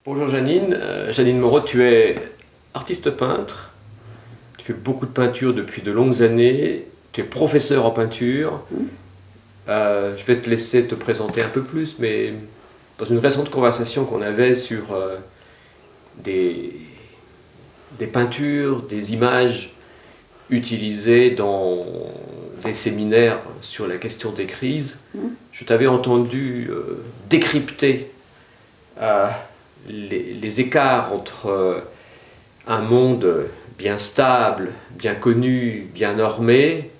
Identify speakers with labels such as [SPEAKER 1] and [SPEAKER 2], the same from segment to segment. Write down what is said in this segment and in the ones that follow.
[SPEAKER 1] Bonjour Janine, Janine Moreau, tu es artiste peintre, tu fais beaucoup de peinture depuis de longues années, tu es professeur en peinture. Je vais te laisser te présenter un peu plus, mais dans une récente conversation qu'on avait sur des, des peintures, des images utilisées dans des séminaires sur la question des crises, je t'avais entendu décrypter les écarts entre un monde bien stable, bien connu, bien normé,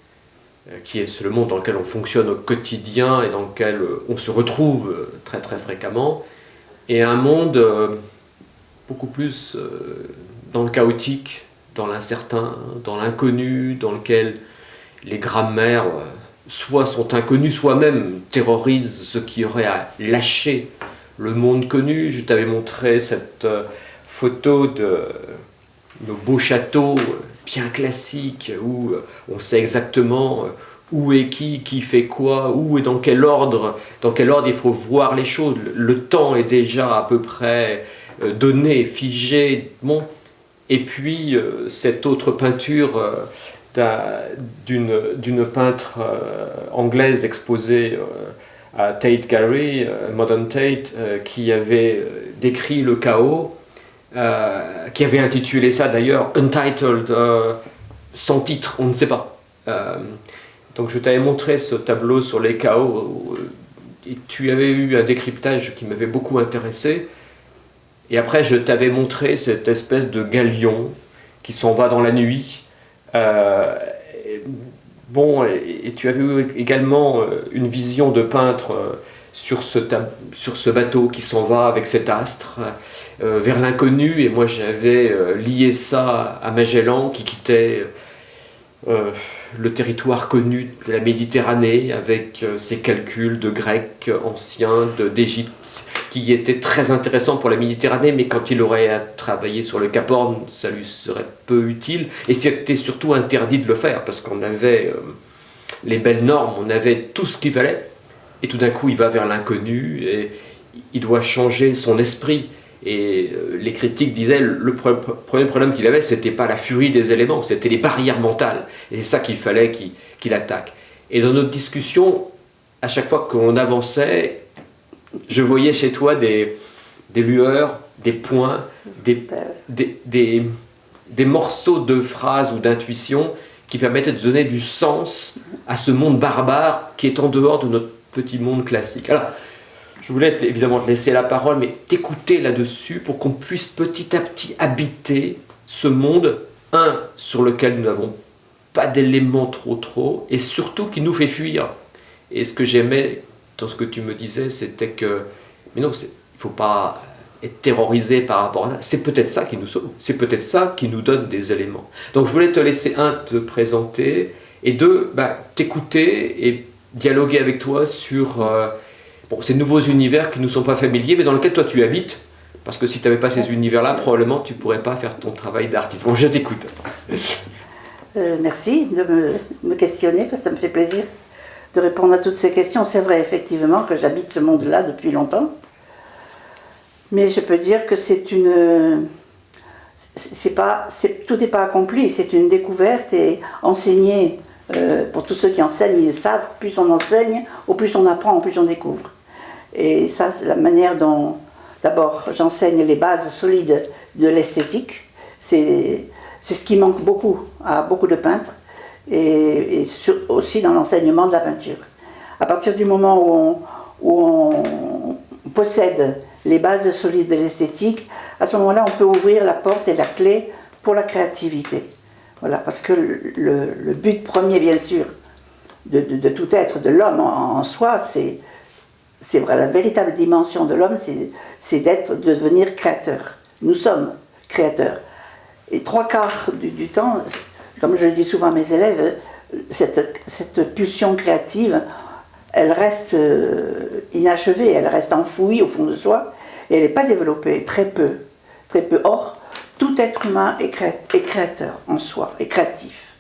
[SPEAKER 1] qui est le monde dans lequel on fonctionne au quotidien et dans lequel on se retrouve très très fréquemment, et un monde beaucoup plus dans le chaotique, dans l'incertain, dans l'inconnu, dans lequel les grammaires soit sont inconnues, soit même terrorisent ceux qui auraient à lâcher le monde connu. Je t'avais montré cette photo de nos beaux châteaux bien classiques où on sait exactement où est qui fait quoi, où et dans quel ordre il faut voir les choses. Le temps est déjà à peu près donné, figé. Bon. Et puis cette autre peinture d'une peintre anglaise exposée à Tate Gallery, Modern Tate, qui avait décrit le chaos, qui avait intitulé ça d'ailleurs Untitled, sans titre, on ne sait pas. Donc je t'avais montré ce tableau sur les chaos, et tu avais eu un décryptage qui m'avait beaucoup intéressé. Et après je t'avais montré cette espèce de galion qui s'en va dans la nuit. Bon, et tu avais eu également une vision de peintre sur ce bateau qui s'en va avec cet astre vers l'inconnu, et moi j'avais lié ça à Magellan qui quittait le territoire connu de la Méditerranée avec ses calculs de Grecs anciens, d'Égypte, qui était très intéressant pour la Méditerranée, mais quand il aurait à travailler sur le Cap Horn, ça lui serait peu utile, et c'était surtout interdit de le faire, parce qu'on avait les belles normes, on avait tout ce qu'il fallait, et tout d'un coup il va vers l'inconnu, et il doit changer son esprit, et les critiques disaient le premier problème qu'il avait, c'était pas la furie des éléments, c'était les barrières mentales, et c'est ça qu'il fallait qu'il attaque. Et dans notre discussion, à chaque fois qu'on avançait, je voyais chez toi des lueurs, des points, des morceaux de phrases ou d'intuitions qui permettaient de donner du sens à ce monde barbare qui est en dehors de notre petit monde classique. Alors, je voulais évidemment te laisser la parole, mais t'écouter là-dessus pour qu'on puisse petit à petit habiter ce monde, sur lequel nous n'avons pas d'éléments trop, et surtout qui nous fait fuir. Et ce que j'aimais dans ce que tu me disais, c'était que, mais non, il ne faut pas être terrorisé par rapport à ça. C'est peut-être ça qui nous sauve, c'est peut-être ça qui nous donne des éléments. Donc je voulais te laisser, te présenter, et t'écouter et dialoguer avec toi sur ces nouveaux univers qui ne nous sont pas familiers, mais dans lesquels toi tu habites, parce que si tu n'avais pas ces univers-là, probablement tu ne pourrais pas faire ton travail d'artiste. Bon, je t'écoute.
[SPEAKER 2] Merci de me questionner, parce que ça me fait plaisir de répondre à toutes ces questions. C'est vrai, effectivement, que j'habite ce monde-là depuis longtemps. Mais je peux dire que tout n'est pas accompli, c'est une découverte, et enseigner, pour tous ceux qui enseignent, ils le savent, plus on enseigne, au plus on apprend, au plus on découvre. Et ça, c'est la manière dont, d'abord, j'enseigne les bases solides de l'esthétique. C'est ce qui manque beaucoup à beaucoup de peintres, et aussi dans l'enseignement de la peinture. À partir du moment où on possède les bases solides de l'esthétique, à ce moment-là, on peut ouvrir la porte et la clé pour la créativité. Voilà, parce que le but premier, bien sûr, de tout être, de l'homme en soi, c'est vrai, la véritable dimension de l'homme, c'est de devenir créateur. Nous sommes créateurs. Et 3/4 du temps, comme je le dis souvent à mes élèves, cette pulsion créative, elle reste inachevée, elle reste enfouie au fond de soi, et elle n'est pas développée, très peu. Or, tout être humain est créateur en soi, est créatif.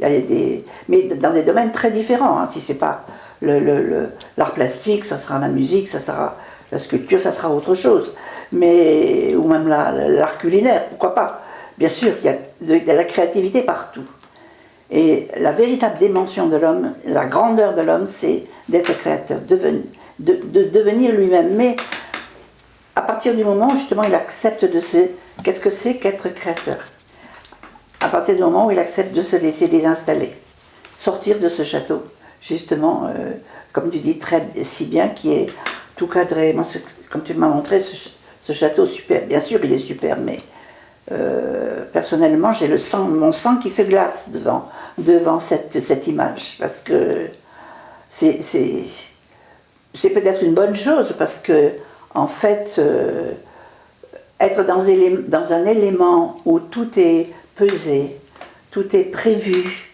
[SPEAKER 2] Mais dans des domaines très différents, hein. Si ce n'est pas l'art plastique, ça sera la musique, ça sera la sculpture, ça sera autre chose. Mais, ou même l'art culinaire, pourquoi pas. Bien sûr, il y a de la créativité partout. Et la véritable dimension de l'homme, la grandeur de l'homme, c'est d'être créateur, de devenir lui-même. Mais à partir du moment où justement il accepte qu'est-ce que c'est qu'être créateur? À partir du moment où il accepte de se laisser désinstaller, sortir de ce château, justement, comme tu dis si bien, qui est tout cadré. Moi, comme tu m'as montré, ce château super, bien sûr il est super, mais personnellement j'ai mon sang qui se glace devant cette image, parce que c'est peut-être une bonne chose, parce que en fait être dans un élément où tout est pesé, tout est prévu,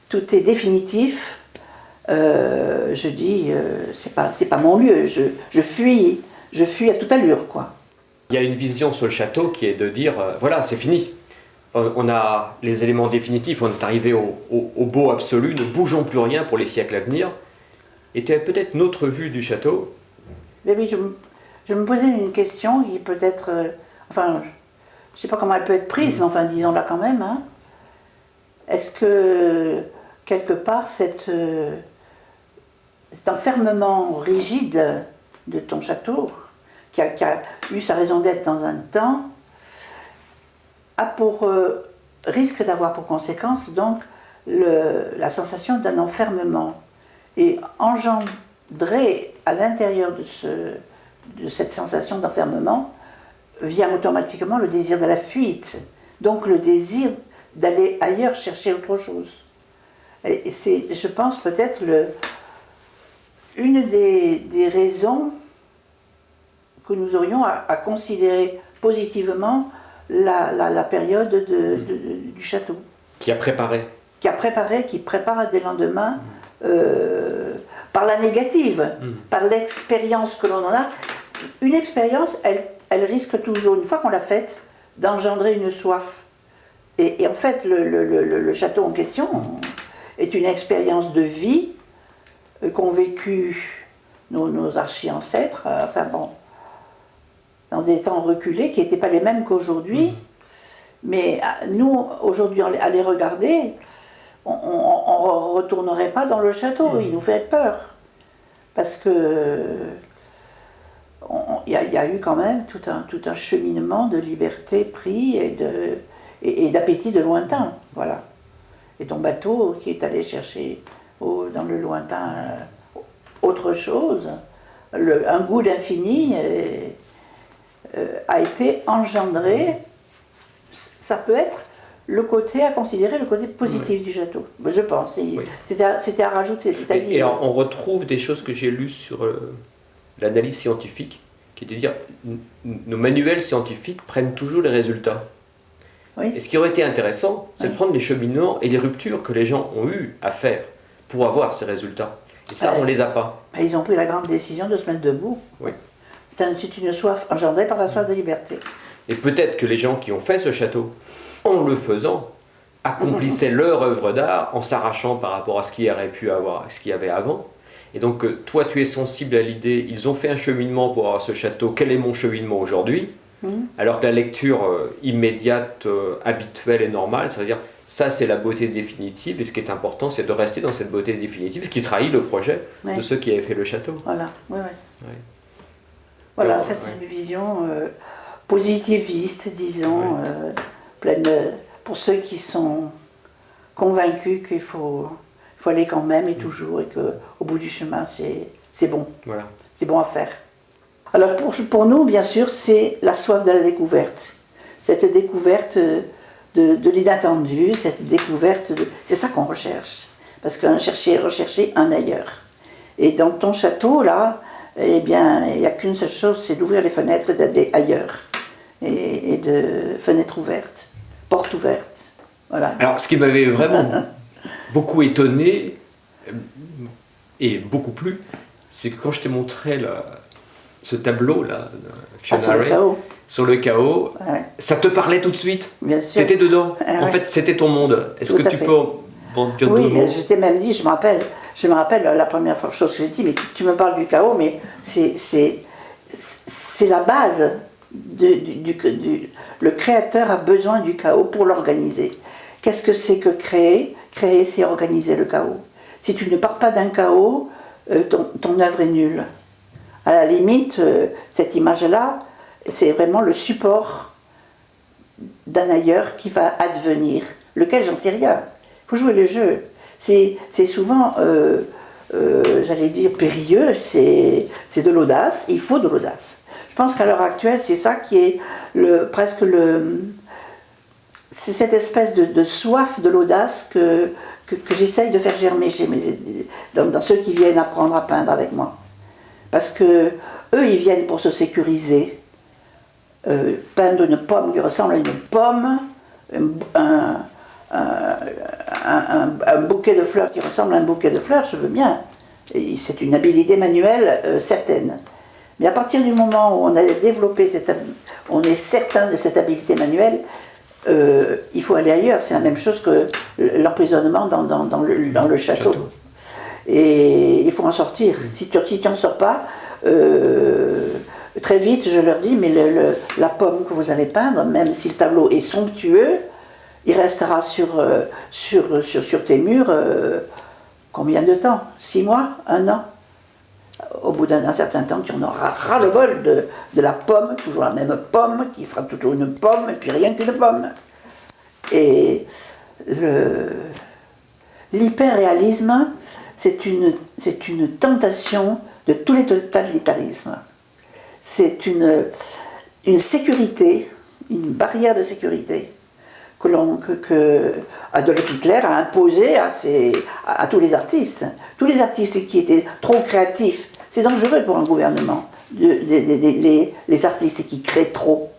[SPEAKER 2] tout est définitif, je dis c'est pas mon lieu, je fuis à toute allure, quoi.
[SPEAKER 1] Il y a une vision sur le château qui est de dire, voilà, c'est fini. On a les éléments définitifs, on est arrivé au beau absolu, ne bougeons plus rien pour les siècles à venir. Et tu as peut-être une autre vue du château.
[SPEAKER 2] Mais oui, je me posais une question qui peut-être... enfin, je ne sais pas comment elle peut être prise, mais enfin, disons-la quand même. Hein. Est-ce que, quelque part, cet enfermement rigide de ton château, qui a eu sa raison d'être dans un temps, risque d'avoir pour conséquence donc la sensation d'un enfermement et engendrer à l'intérieur de cette sensation d'enfermement vient automatiquement le désir de la fuite, donc le désir d'aller ailleurs chercher autre chose. Et c'est, je pense, peut-être une des raisons que nous aurions à considérer positivement la période du château.
[SPEAKER 1] Qui
[SPEAKER 2] prépare des lendemains par la négative, par l'expérience que l'on en a. Une expérience, elle risque toujours, une fois qu'on l'a faite, d'engendrer une soif. Et en fait, le château en question est une expérience de vie qu'ont vécu nos archi-ancêtres, enfin bon, dans des temps reculés qui n'étaient pas les mêmes qu'aujourd'hui. Mais nous, aujourd'hui, à les regarder, on ne retournerait pas dans le château, il nous fait peur. Parce que il y a eu quand même tout un cheminement de liberté pris et d'appétit de lointain. Voilà. Et ton bateau qui est allé chercher dans le lointain autre chose, un goût d'infini a été engendré. Ça peut être le côté à considérer, le côté positif du château, je pense. C'était à rajouter, c'est-à-dire...
[SPEAKER 1] Et alors, on retrouve des choses que j'ai lues sur l'analyse scientifique, qui est de dire nos manuels scientifiques prennent toujours les résultats.
[SPEAKER 2] Oui.
[SPEAKER 1] Et ce qui aurait été intéressant, c'est de prendre les cheminements et les ruptures que les gens ont eu à faire pour avoir ces résultats. Et ça, on ne les a pas.
[SPEAKER 2] Ils ont pris la grande décision de se mettre debout.
[SPEAKER 1] Oui.
[SPEAKER 2] C'est une soif engendrée par la soif de liberté.
[SPEAKER 1] Et peut-être que les gens qui ont fait ce château, en le faisant, accomplissaient leur œuvre d'art en s'arrachant par rapport à ce qu'il y aurait pu avoir, ce qu'il y avait avant. Et donc, toi, tu es sensible à l'idée, ils ont fait un cheminement pour avoir ce château, quel est mon cheminement aujourd'hui? Alors que la lecture immédiate, habituelle et normale, ça veut dire, ça c'est la beauté définitive, et ce qui est important, c'est de rester dans cette beauté définitive, ce qui trahit le projet de ceux qui avaient fait le château.
[SPEAKER 2] Voilà, oui. Voilà, ça c'est une vision positiviste, disons, pleine pour ceux qui sont convaincus qu'il faut aller quand même et toujours, et qu'au bout du chemin, c'est bon.
[SPEAKER 1] Voilà.
[SPEAKER 2] C'est bon à faire. Alors pour nous, bien sûr, c'est la soif de la découverte. Cette découverte de l'inattendu, cette découverte c'est ça qu'on recherche. Parce qu'on rechercher un ailleurs. Et dans ton château, là, eh bien, il n'y a qu'une seule chose, c'est d'ouvrir les fenêtres et d'aller ailleurs. Et de fenêtres ouvertes, portes ouvertes. Voilà.
[SPEAKER 1] Alors, ce qui m'avait vraiment beaucoup étonné, et beaucoup plu, c'est que quand je t'ai montré ce tableau-là, sur le chaos, ça te parlait tout de suite.
[SPEAKER 2] Bien sûr.
[SPEAKER 1] Tu étais dedans. En fait, c'était ton monde. Est-ce que tu peux
[SPEAKER 2] Oui, mais je t'ai même dit, je me rappelle la première chose que j'ai dit, mais tu me parles du chaos, mais c'est la base. Le créateur a besoin du chaos pour l'organiser. Qu'est-ce que c'est que créer? Créer, c'est organiser le chaos. Si tu ne pars pas d'un chaos, ton œuvre est nulle. À la limite, cette image-là, c'est vraiment le support d'un ailleurs qui va advenir, lequel j'en sais rien. Il faut jouer le jeu. C'est souvent, j'allais dire, périlleux, c'est de l'audace, il faut de l'audace. Je pense qu'à l'heure actuelle, c'est ça qui est c'est cette espèce de soif de l'audace que j'essaye de faire germer dans ceux qui viennent apprendre à peindre avec moi. Parce que eux, ils viennent pour se sécuriser, peindre une pomme qui ressemble à une pomme, un bouquet de fleurs qui ressemble à un bouquet de fleurs, je veux bien. C'est une habileté manuelle certaine. Mais à partir du moment où on a développé on est certain de cette habileté manuelle, il faut aller ailleurs. C'est la même chose que l'emprisonnement dans le château. Et il faut en sortir. Si tu n'en sors pas, très vite, je leur dis, mais la pomme que vous allez peindre, même si le tableau est somptueux, il restera sur tes murs combien de temps? 6 mois? 1 an? Au bout d'un certain temps, tu en auras ras-le-bol de la pomme, toujours la même pomme, qui sera toujours une pomme, et puis rien qu'une pomme. Et l'hyperréalisme, c'est une tentation de tous les totalitarismes. C'est une sécurité, une barrière de sécurité que Adolf Hitler a imposée à tous les artistes. Tous les artistes qui étaient trop créatifs, c'est dangereux pour un gouvernement, les artistes qui créent trop.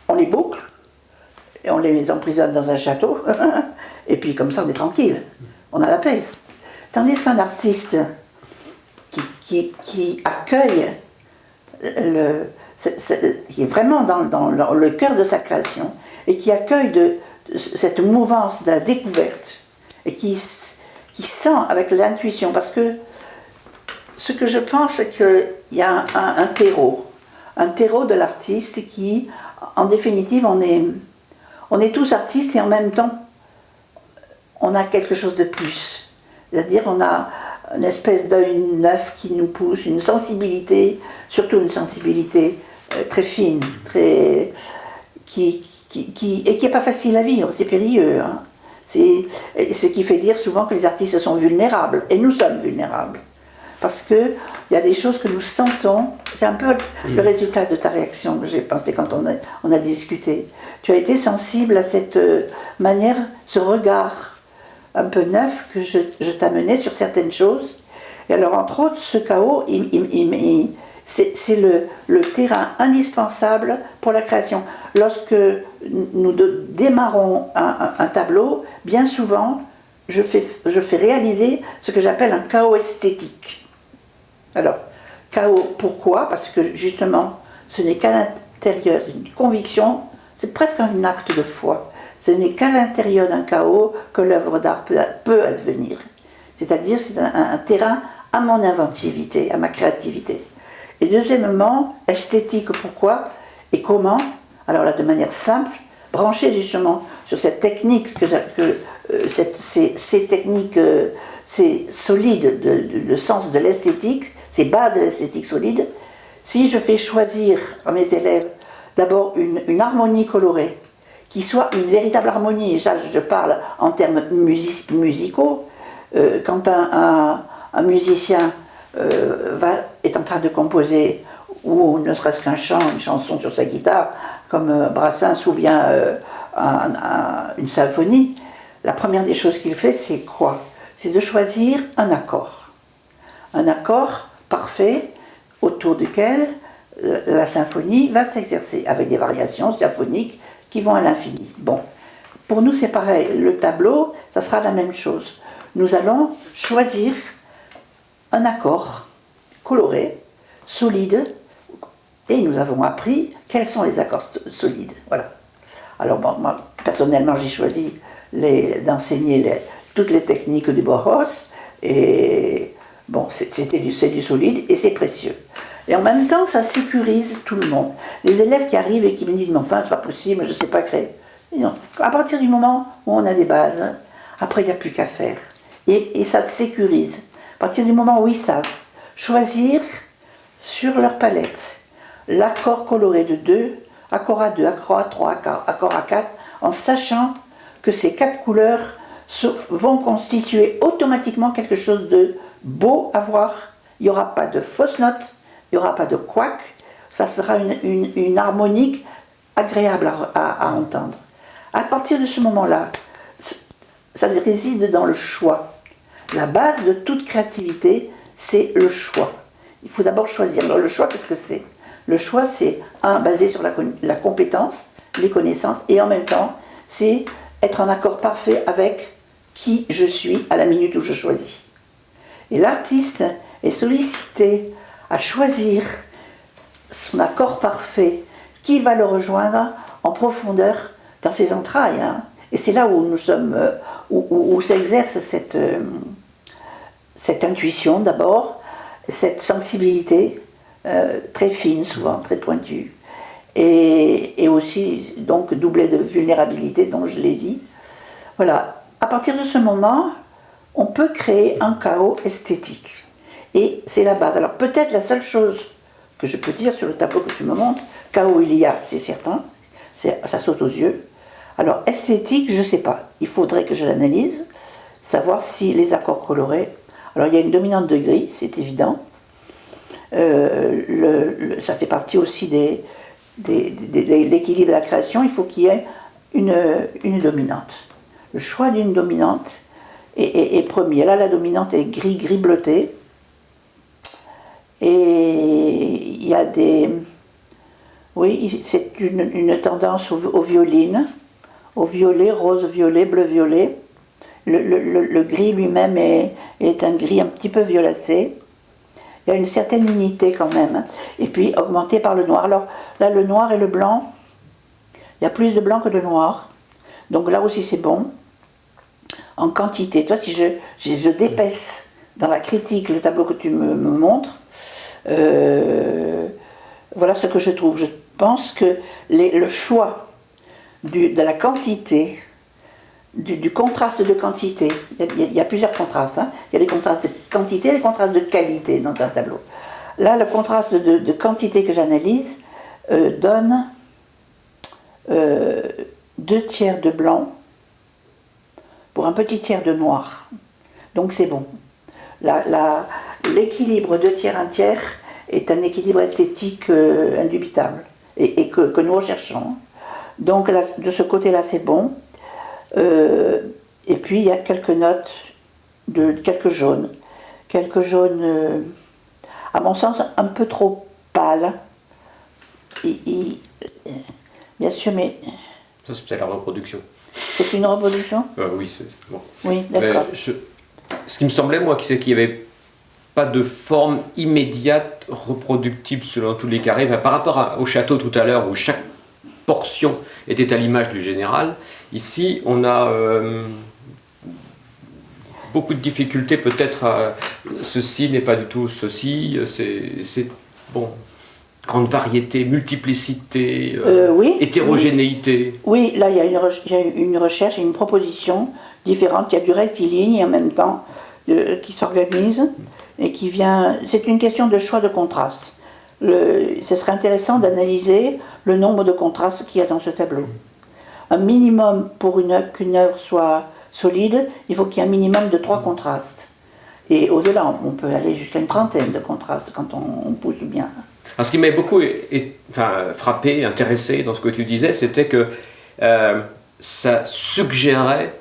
[SPEAKER 2] On les boucle, et on les emprisonne dans un château, et puis comme ça on est tranquille, on a la paix. Tandis qu'un artiste qui accueille, qui est vraiment dans le cœur de sa création, et qui accueille cette mouvance de la découverte, et qui sent avec l'intuition, parce que ce que je pense, c'est qu'il y a un terreau de l'artiste qui, en définitive, on est tous artistes et en même temps, on a quelque chose de plus. C'est-à-dire, on a une espèce d'œil neuf qui nous pousse, une sensibilité, surtout une sensibilité très fine, et qui n'est pas facile à vivre, c'est périlleux. Hein. C'est ce qui fait dire souvent que les artistes sont vulnérables, et nous sommes vulnérables. Parce qu'il y a des choses que nous sentons, c'est un peu le résultat de ta réaction que j'ai pensé quand on a discuté. Tu as été sensible à cette manière, ce regard un peu neuf que je t'amenais sur certaines choses. Et alors, entre autres, ce chaos, c'est le terrain indispensable pour la création. Lorsque nous démarrons un tableau, bien souvent, je fais réaliser ce que j'appelle un chaos esthétique. Alors, chaos, pourquoi? Parce que justement, ce n'est qu'à l'intérieur, c'est une conviction, c'est presque un acte de foi. Ce n'est qu'à l'intérieur d'un chaos que l'œuvre d'art peut advenir. C'est-à-dire, c'est un terrain à mon inventivité, à ma créativité. Et deuxièmement, esthétique, pourquoi et comment? Alors là, de manière simple, branchée justement sur cette technique, ces techniques, ces solides, le sens de l'esthétique, ces bases de l'esthétique solide. Si je fais choisir à mes élèves d'abord une harmonie colorée, qui soit une véritable harmonie, et ça je parle en termes musicaux, quand un musicien est en train de composer, ou ne serait-ce qu'un chant, une chanson sur sa guitare, comme Brassens ou bien une symphonie, la première des choses qu'il fait, c'est quoi? C'est de choisir un accord. Un accord parfait autour duquel la symphonie va s'exercer, avec des variations symphoniques qui vont à l'infini. Bon, pour nous c'est pareil, le tableau, ça sera la même chose. Nous allons choisir un accord coloré, solide, et nous avons appris quels sont les accords solides. Voilà. Alors bon, moi, personnellement, j'ai choisi d'enseigner toutes les techniques du Bauhaus. Et bon, c'est du solide et c'est précieux. Et en même temps, ça sécurise tout le monde. Les élèves qui arrivent et qui me disent, mais enfin, c'est pas possible, je ne sais pas créer. Non. À partir du moment où on a des bases, après, il n'y a plus qu'à faire. Et ça sécurise. À partir du moment où ils savent choisir sur leur palette l'accord coloré de 2, accord à 2, accord à 3, accord à 4, en sachant que ces 4 couleurs vont constituer automatiquement quelque chose de beau à voir. Il n'y aura pas de fausses notes, il n'y aura pas de couac, ça sera une harmonique agréable à entendre. À partir de ce moment-là, ça réside dans le choix. La base de toute créativité, c'est le choix. Il faut d'abord choisir. Alors le choix, qu'est-ce que c'est? Le choix, c'est basé sur la compétence, les connaissances, et en même temps, c'est être en accord parfait avec qui je suis à la minute où je choisis. Et l'artiste est sollicité à choisir son accord parfait qui va le rejoindre en profondeur dans ses entrailles. Hein. Et c'est là où nous sommes, où s'exerce cette intuition d'abord, cette sensibilité très fine souvent, très pointue, et aussi donc doublée de vulnérabilité dont je l'ai dit. Voilà. À partir de ce moment, on peut créer un chaos esthétique. Et c'est la base. Alors peut-être la seule chose que je peux dire sur le tableau que tu me montres, chaos il y a, c'est certain, ça saute aux yeux. Alors esthétique, je ne sais pas. Il faudrait que je l'analyse, savoir si les accords colorés... Alors il y a une dominante de gris, c'est évident. Ça fait partie aussi de l'équilibre de la création. Il faut qu'il y ait une dominante. Le choix d'une dominante est premier. Là, la dominante est gris bleuté. Et il y a des... Oui, c'est une tendance aux violines, au violet, rose violet, bleu violet. Le gris lui-même est un gris un petit peu violacé. Il y a une certaine unité quand même. Et puis augmenté par le noir. Alors là, le noir et le blanc, il y a plus de blanc que de noir. Donc là aussi c'est bon. En quantité. Toi, si je d'épaisse dans la critique le tableau que tu me montres, voilà ce que je trouve. Je pense que le choix de la quantité, du contraste de quantité, il y a plusieurs contrastes. Hein. Il y a les contrastes de quantité et les contrastes de qualité dans un tableau. Là, le contraste de quantité que j'analyse donne 2 tiers de blanc pour un petit tiers de noir. Donc c'est bon. L'équilibre 2 tiers, 1 tiers est un équilibre esthétique indubitable et que nous recherchons. Donc là, de ce côté-là, c'est bon. Et puis il y a quelques notes, quelques jaunes. Quelques jaunes, à mon sens, un peu trop pâles. Bien sûr, mais...
[SPEAKER 1] Ça, c'est peut-être la reproduction.
[SPEAKER 2] C'est une reproduction?
[SPEAKER 1] Oui, c'est bon.
[SPEAKER 2] Oui, d'accord.
[SPEAKER 1] Ce qui me semblait, moi, c'est qu'il n'y avait pas de forme immédiate reproductible selon tous les carrés. Enfin, par rapport au château tout à l'heure, où chaque portion était à l'image du général, ici, on a beaucoup de difficultés peut-être à... Ceci n'est pas du tout ceci, c'est bon... Grande variété, multiplicité,
[SPEAKER 2] oui,
[SPEAKER 1] hétérogénéité.
[SPEAKER 2] Oui, là il y a une recherche et une proposition différente. Il y a du rectiligne et en même temps qui s'organise et qui vient... C'est une question de choix de contraste. Ce serait intéressant d'analyser le nombre de contrastes qu'il y a dans ce tableau. Un minimum pour qu'une œuvre soit solide, il faut qu'il y ait un minimum de 3 contrastes. Et au-delà, on peut aller jusqu'à une trentaine de contrastes quand on pousse bien.
[SPEAKER 1] Alors, ce qui m'a beaucoup frappé, intéressé dans ce que tu disais, c'était que ça suggérait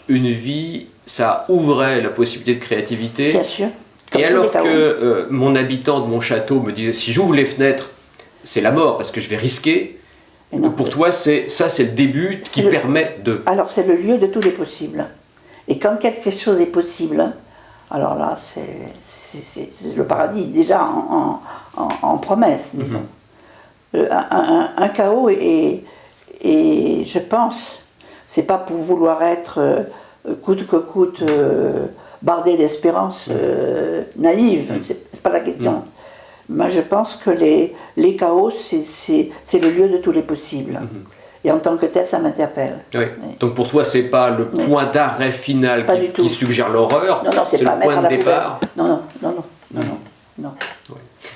[SPEAKER 1] une vie, ça ouvrait la possibilité de créativité.
[SPEAKER 2] Bien sûr.
[SPEAKER 1] Et alors que mon habitant de mon château me disait, si j'ouvre les fenêtres, c'est la mort parce que je vais risquer. Pour toi, c'est le début qui permet de...
[SPEAKER 2] Alors c'est le lieu de tous les possibles. Et quand quelque chose est possible... Alors là, c'est le paradis, déjà en promesse, disons. Un chaos est Et je pense, c'est pas pour vouloir être coûte que coûte bardé d'espérance naïve, c'est pas la question. Moi je pense que les chaos, c'est le lieu de tous les possibles. Et en tant que tel, ça m'interpelle.
[SPEAKER 1] Oui. Donc pour toi, c'est pas le point d'arrêt final qui suggère l'horreur, c'est le point de départ.
[SPEAKER 2] Non.
[SPEAKER 1] Oui.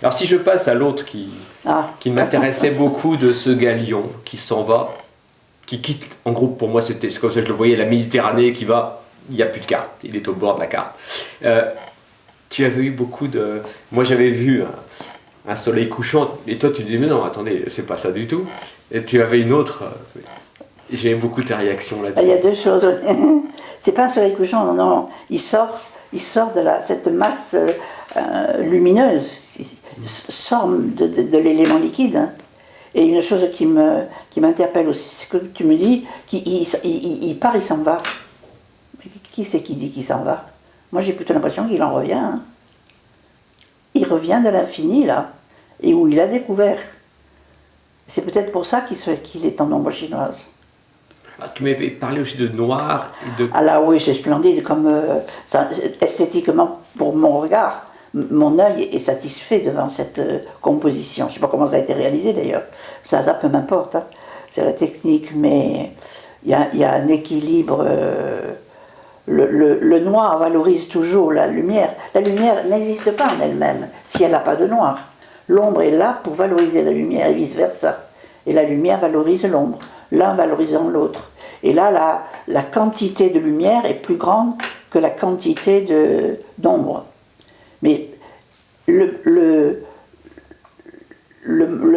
[SPEAKER 1] Alors si je passe à l'autre qui m'intéressait beaucoup de ce galion qui s'en va, qui quitte, en groupe pour moi c'est comme ça que je le voyais, la Méditerranée qui va, il n'y a plus de carte, il est au bord de la carte. Tu avais eu beaucoup de... Moi j'avais vu un soleil couchant, et toi tu te dis mais non attendez, c'est pas ça du tout. Et tu avais une autre... J'aimais beaucoup ta réaction là-dessus.
[SPEAKER 2] Il y a deux choses. C'est pas un soleil couchant, non. Il sort de cette masse lumineuse, il sort de l'élément liquide. Hein. Et une chose qui m'interpelle aussi, c'est que tu me dis qu'il part, il s'en va. Mais qui c'est qui dit qu'il s'en va? Moi j'ai plutôt l'impression qu'il en revient. Hein. Il revient de l'infini là, et où il a découvert. C'est peut-être pour ça qu'il est en ombre chinoise.
[SPEAKER 1] Ah, tu m'avais parlé aussi de noir.
[SPEAKER 2] Ah là oui, c'est splendide, comme esthétiquement pour mon regard. Mon œil est satisfait devant cette composition. Je ne sais pas comment ça a été réalisé d'ailleurs. Ça peu m'importe. Hein. C'est la technique, mais il y a un équilibre. Le noir valorise toujours la lumière. La lumière n'existe pas en elle-même si elle n'a pas de noir. L'ombre est là pour valoriser la lumière et vice-versa. Et la lumière valorise l'ombre, l'un valorisant l'autre. Et là, la quantité de lumière est plus grande que la quantité d'ombre. Mais le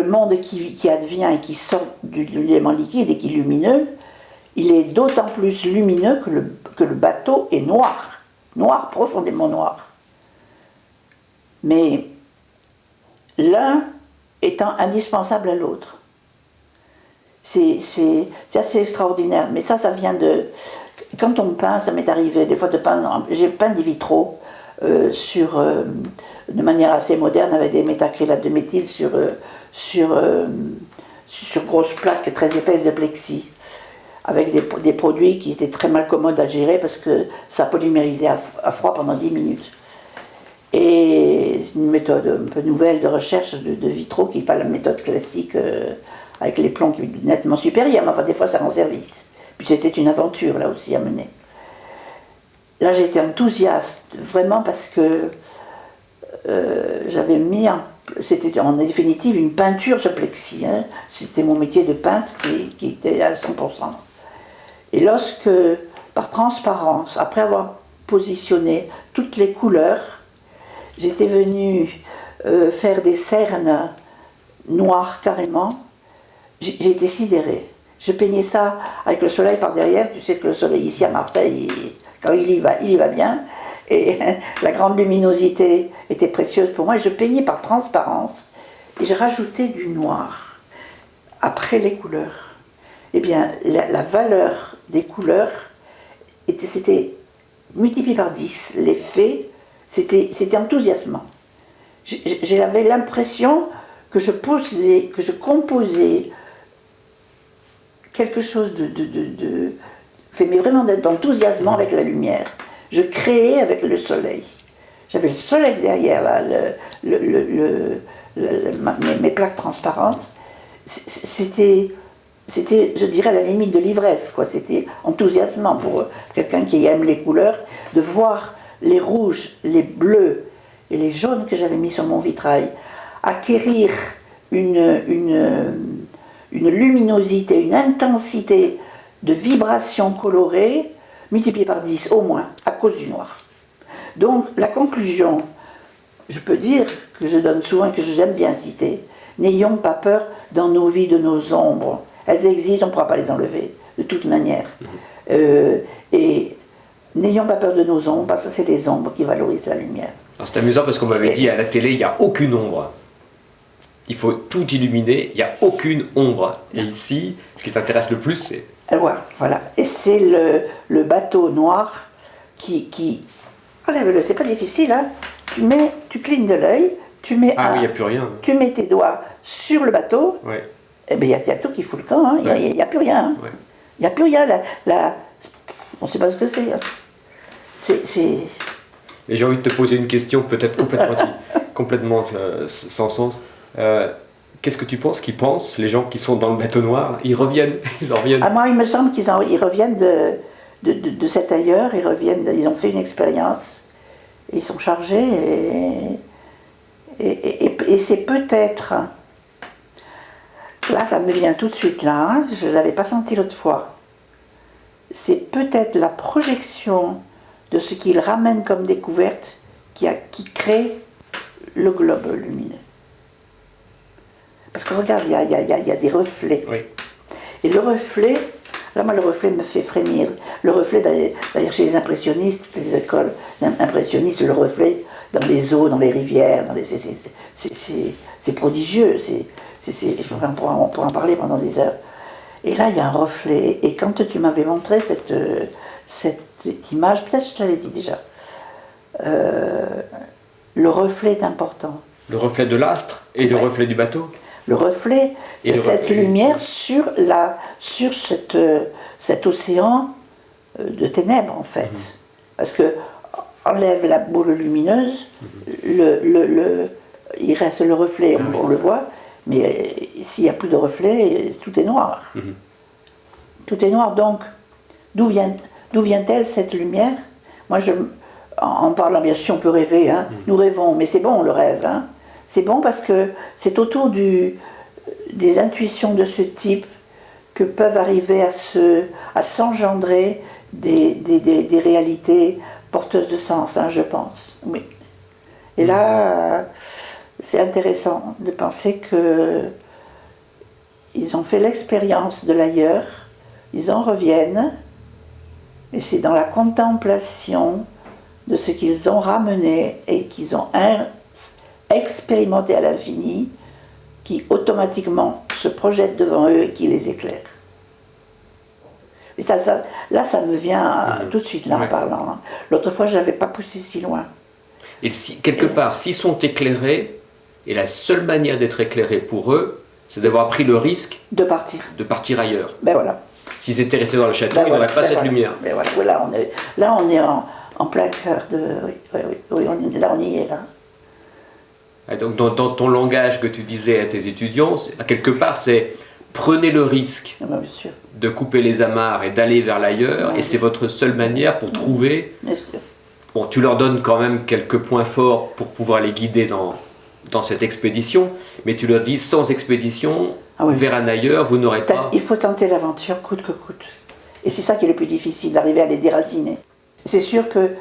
[SPEAKER 2] monde qui advient et qui sort de l'élément liquide et qui est lumineux, il est d'autant plus lumineux que le bateau est noir. Noir, profondément noir. Mais l'un étant indispensable à l'autre. C'est assez extraordinaire, mais ça vient de... Quand on peint, ça m'est arrivé des fois de peindre... J'ai peint des vitraux de manière assez moderne avec des métacrylates de méthyle sur grosses plaques très épaisses de plexi, avec des produits qui étaient très mal commodes à gérer parce que ça polymérisait à froid pendant 10 minutes. Et une méthode un peu nouvelle de recherche de vitraux qui n'est pas la méthode classique avec les plombs qui est nettement supérieur, mais enfin des fois ça rend service. Puis c'était une aventure là aussi à mener. Là j'étais enthousiaste, vraiment parce que j'avais mis, c'était en définitive une peinture sur plexi, hein. C'était mon métier de peintre qui était à 100%. Et lorsque, par transparence, après avoir positionné toutes les couleurs, j'étais venue faire des cernes noires carrément, j'ai été sidérée. Je peignais ça avec le soleil par derrière. Tu sais que le soleil ici à Marseille, quand il y va bien. Et la grande luminosité était précieuse pour moi. Et je peignais par transparence. Et je rajoutais du noir après les couleurs. Eh bien, la valeur des couleurs, c'était multiplié par 10. L'effet, c'était enthousiasmant. J'avais l'impression que je composais quelque chose mais vraiment d'enthousiasmant avec la lumière. Je créais avec le soleil. J'avais le soleil derrière là, mes plaques transparentes. C'était, je dirais, à la limite de l'ivresse, quoi. C'était enthousiasmant pour quelqu'un qui aime les couleurs, de voir les rouges, les bleus et les jaunes que j'avais mis sur mon vitrail acquérir une luminosité, une intensité de vibrations colorées multipliée par 10 au moins, à cause du noir. Donc la conclusion, je peux dire que je donne souvent et que j'aime bien citer, n'ayons pas peur dans nos vies de nos ombres. Elles existent, on ne pourra pas les enlever, de toute manière. Et n'ayons pas peur de nos ombres, parce que c'est les ombres qui valorisent la lumière.
[SPEAKER 1] C'est amusant parce qu'on m'avait dit à la télé, il n'y a aucune ombre. Il faut tout illuminer, il n'y a aucune ombre. Et ici, ce qui t'intéresse le plus, c'est...
[SPEAKER 2] Voilà. Et c'est le bateau noir qui... Enlève-le, c'est pas difficile, hein. Tu clignes de l'œil, tu mets
[SPEAKER 1] oui, il n'y a plus rien.
[SPEAKER 2] Tu mets tes doigts sur le bateau,
[SPEAKER 1] ouais.
[SPEAKER 2] eh ben, il y a tout qui fout le camp, hein. Il n'y a plus rien. Hein.
[SPEAKER 1] Ouais.
[SPEAKER 2] Il n'y a plus rien. On ne sait pas ce que c'est.
[SPEAKER 1] Et j'ai envie de te poser une question peut-être complètement sans sens. Qu'est-ce que tu penses qu'ils pensent, les gens qui sont dans le bateau noir? Ils reviennent, ils en reviennent.
[SPEAKER 2] Ah, moi, il me semble qu'ils ils reviennent de cet ailleurs, ils ont fait une expérience, ils sont chargés, et c'est peut-être, là ça me vient tout de suite là, hein, je ne l'avais pas senti l'autre fois, c'est peut-être la projection de ce qu'ils ramènent comme découverte qui crée le globe lumineux. Parce que regarde, il y a des reflets.
[SPEAKER 1] Oui.
[SPEAKER 2] Et le reflet, là moi le reflet me fait frémir. Le reflet, d'ailleurs chez les impressionnistes, toutes les écoles impressionnistes, le reflet dans les eaux, dans les rivières, c'est prodigieux. Enfin, on pourra en parler pendant des heures. Et là il y a un reflet. Et quand tu m'avais montré cette image, peut-être je te l'avais dit déjà, le reflet est important.
[SPEAKER 1] Le reflet de l'astre et le reflet du bateau.
[SPEAKER 2] Le reflet et cette lumière sur cet océan de ténèbres en fait. Parce que enlève la boule lumineuse, il reste le reflet, on le voit, mais s'il n'y a plus de reflet, tout est noir. Tout est noir, donc d'où vient-elle cette lumière? Moi, en parlant, bien sûr, on peut rêver, hein. Nous rêvons, mais c'est bon, le rêve. Hein. C'est bon parce que c'est autour des intuitions de ce type que peuvent arriver à s'engendrer des réalités porteuses de sens, hein, je pense. Oui. Et là, c'est intéressant de penser qu'ils ont fait l'expérience de l'ailleurs, ils en reviennent, et c'est dans la contemplation de ce qu'ils ont ramené et qu'ils ont expérimenté à l'infini, qui automatiquement se projette devant eux et qui les éclaire. Et là, ça me vient tout de suite, là, en parlant. Hein. L'autre fois, je n'avais pas poussé si loin.
[SPEAKER 1] Et quelque part, s'ils sont éclairés, et la seule manière d'être éclairés pour eux, c'est d'avoir pris le risque
[SPEAKER 2] de partir
[SPEAKER 1] ailleurs.
[SPEAKER 2] Ben voilà.
[SPEAKER 1] S'ils étaient restés dans le château, ils n'auraient pas cette lumière.
[SPEAKER 2] Ben voilà. Là, on est en plein cœur de... Oui, là, on y est, là.
[SPEAKER 1] Et donc, dans ton langage que tu disais à tes étudiants, à quelque part, c'est prenez le risque de couper les amarres et d'aller vers l'ailleurs, et c'est votre seule manière pour trouver... Bon, tu leur donnes quand même quelques points forts pour pouvoir les guider dans cette expédition, mais tu leur dis, sans expédition, vers un ailleurs, vous n'aurez pas...
[SPEAKER 2] Il faut tenter l'aventure coûte que coûte. Et c'est ça qui est le plus difficile, d'arriver à les déraciner. C'est sûr que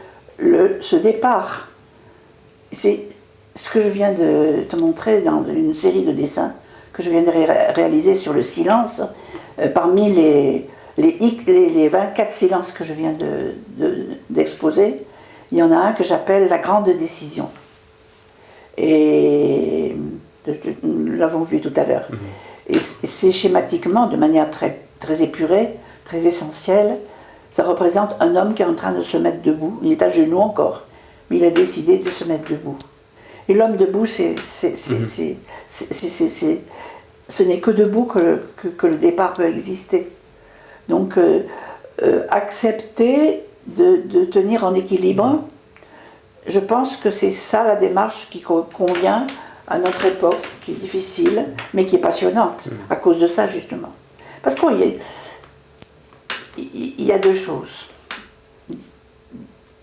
[SPEAKER 2] ce départ, c'est ce que je viens de te montrer dans une série de dessins que je viens de réaliser sur le silence, parmi les 24 silences que je viens d'exposer, il y en a un que j'appelle la grande décision. Et nous l'avons vu tout à l'heure. Et c'est schématiquement, de manière très, très épurée, très essentielle, ça représente un homme qui est en train de se mettre debout. Il est à genoux encore, mais il a décidé de se mettre debout. Et l'homme debout, ce n'est que debout que le départ peut exister. Donc, accepter de tenir en équilibre, je pense que c'est ça la démarche qui convient à notre époque, qui est difficile, mais qui est passionnante, à cause de ça, justement. Parce qu'il y a deux choses.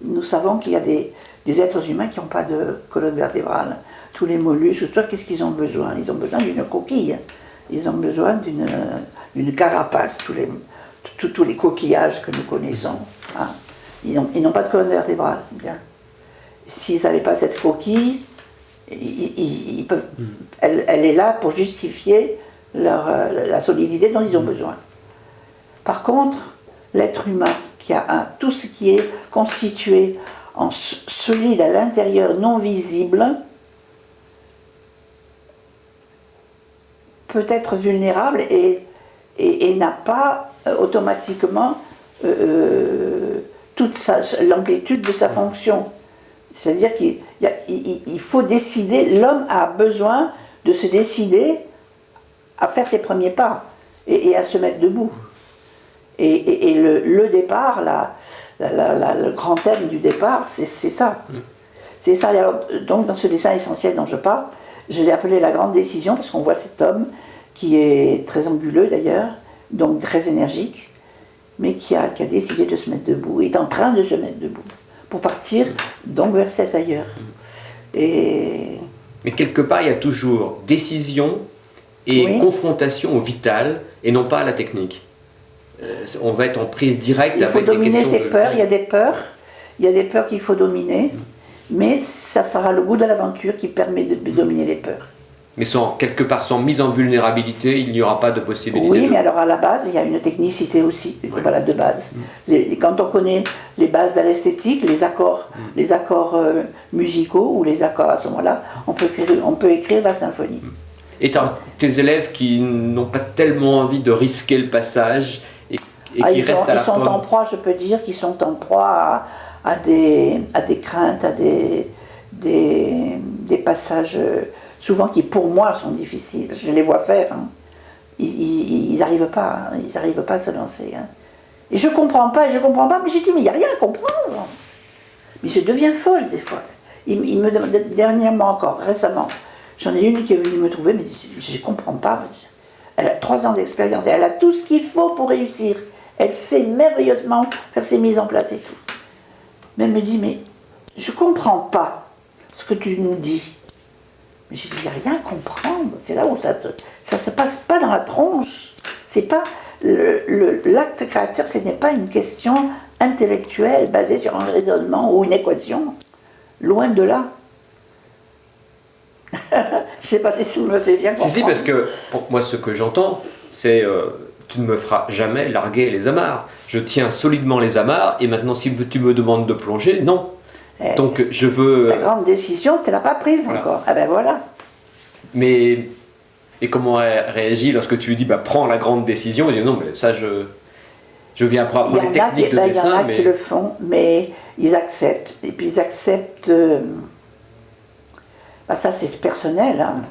[SPEAKER 2] Nous savons qu'il y a des êtres humains qui n'ont pas de colonne vertébrale. Tous les mollusques, qu'est-ce qu'ils ont besoin? Ils ont besoin d'une coquille. Ils ont besoin d'une carapace, tous les coquillages que nous connaissons. Hein. Ils n'ont pas de colonne vertébrale. Bien. S'ils n'avaient pas cette coquille, elle est là pour justifier la solidité dont ils ont besoin. Par contre, l'être humain qui a tout ce qui est constitué en solide à l'intérieur, non visible, peut être vulnérable et n'a pas automatiquement toute l'amplitude de sa fonction. C'est-à-dire qu'il faut décider, l'homme a besoin de se décider à faire ses premiers pas et à se mettre debout. Et le départ, le grand thème du départ, c'est ça. C'est ça. Alors, donc, dans ce dessin essentiel dont je parle, je l'ai appelé la grande décision, parce qu'on voit cet homme qui est très anguleux d'ailleurs, donc très énergique, mais qui a décidé de se mettre debout, est en train de se mettre debout, pour partir donc vers cet ailleurs.
[SPEAKER 1] Mais quelque part, il y a toujours décision et confrontation au vital, et non pas à la technique. On va être en prise directe avec les questions.
[SPEAKER 2] Il faut dominer ses peurs, il y a des peurs qu'il faut dominer, mais ça sera le goût de l'aventure qui permet de dominer les peurs.
[SPEAKER 1] Mais quelque part, sans mise en vulnérabilité, il n'y aura pas de possibilité.
[SPEAKER 2] Oui, mais alors à la base, il y a une technicité aussi, voilà, de base. Quand on connaît les bases de l'esthétique, les accords musicaux ou les accords à ce moment-là, on peut écrire la symphonie.
[SPEAKER 1] Et tes élèves qui n'ont pas tellement envie de risquer le passage et qui restent à la
[SPEAKER 2] ils sont en proie, je peux dire, qu'ils sont en proie à des craintes, à des passages souvent qui pour moi sont difficiles. Je les vois faire. Hein. Ils n'arrivent pas, à se lancer. Hein. Et je comprends pas, mais j'ai dit, mais il n'y a rien à comprendre. Mais je deviens folle des fois. Il me demande, dernièrement encore, récemment, j'en ai une qui est venue me trouver, mais je ne comprends pas. Elle a 3 ans d'expérience et elle a tout ce qu'il faut pour réussir. Elle sait merveilleusement faire ses mises en place et tout. Mais elle me dit, mais je ne comprends pas ce que tu nous dis. Mais j'ai dit, il n'y a rien à comprendre. C'est là où ça ne se passe pas dans la tronche. C'est pas l'acte créateur, ce n'est pas une question intellectuelle basée sur un raisonnement ou une équation. Loin de là. Je ne sais pas si ça me fait bien comprendre.
[SPEAKER 1] Si, parce que moi, ce que j'entends, c'est tu ne me feras jamais larguer les amarres. Je tiens solidement les amarres, et maintenant, si tu me demandes de plonger, non. Donc, je veux...
[SPEAKER 2] Ta grande décision, tu ne l'as pas prise encore. Ah ben voilà.
[SPEAKER 1] Mais... Et comment elle réagit lorsque tu lui dis, prends la grande décision? Il dit, non, mais ça, je viens pour apprendre les techniques de dessin.
[SPEAKER 2] Il y en a qui le font, mais ils acceptent. Et puis ils acceptent... ça, c'est personnel. Hein.